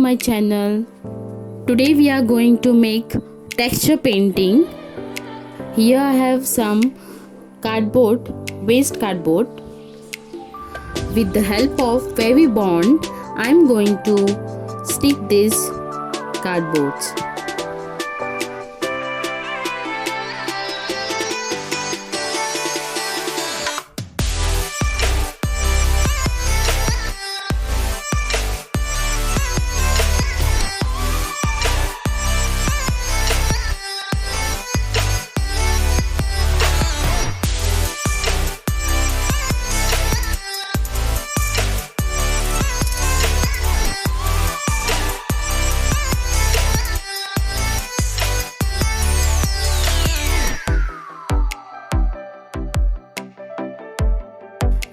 my channel. Today we are going to make texture painting. Here I have some waste cardboard. With the help of Fevibond, I am going to stick these cardboards.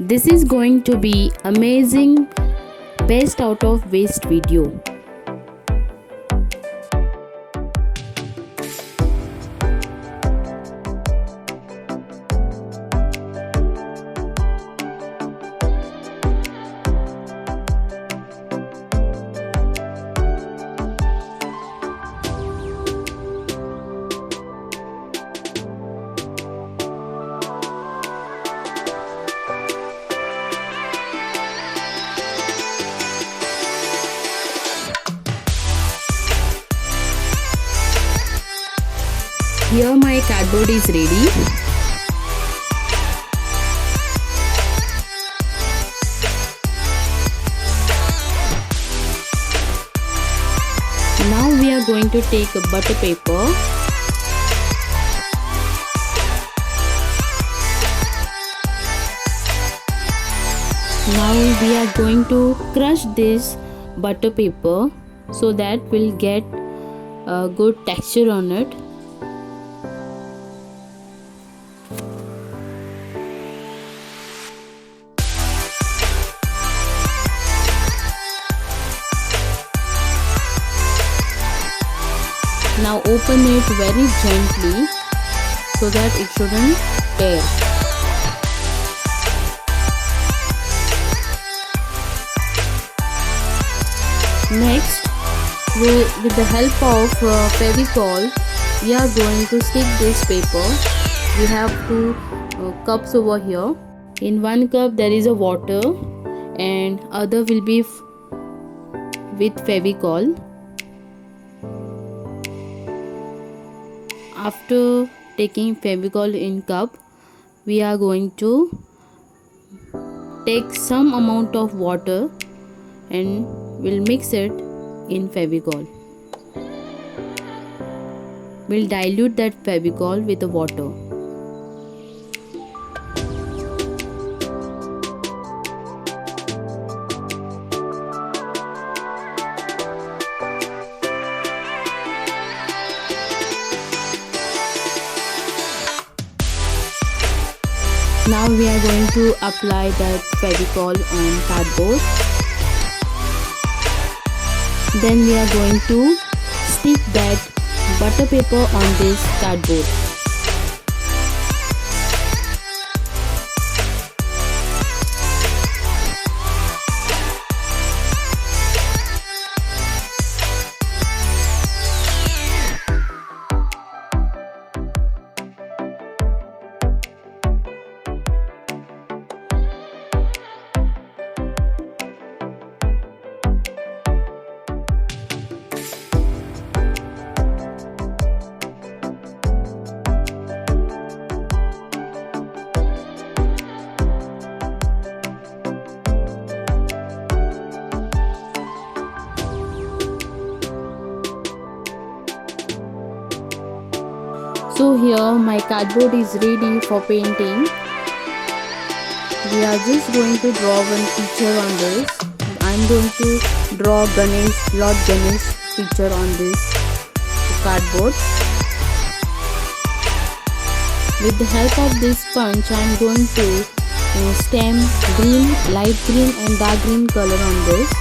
This is going to be amazing best out of waste video. Here my cardboard is ready. Now we are going to take a butter paper. Now we are going to crush this butter paper so that we'll get a good texture on it. Now open it very gently so that it shouldn't tear. Next, with the help of Fevicol, we are going to stick this paper. We have two cups over here. In one cup there is a water and other will be with Fevicol. After taking Fevicol in cup, we are going to take some amount of water and we'll mix it in Fevicol. We'll dilute that Fevicol with the water. Now we are going to apply that Fevicol on cardboard. Then we are going to stick that butter paper on this cardboard. So here my cardboard is ready for painting. We are just going to draw one picture on this. I am going to draw Lord Ganesh picture on this cardboard. With the help of this sponge, I am going to stamp light green and dark green color on this.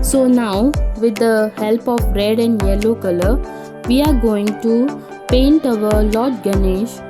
So now with the help of red and yellow color, we are going to paint our Lord Ganesh.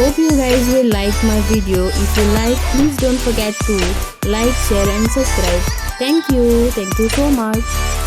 Hope you guys will like my video. If you like, please don't forget to like, share and subscribe. Thank you so much.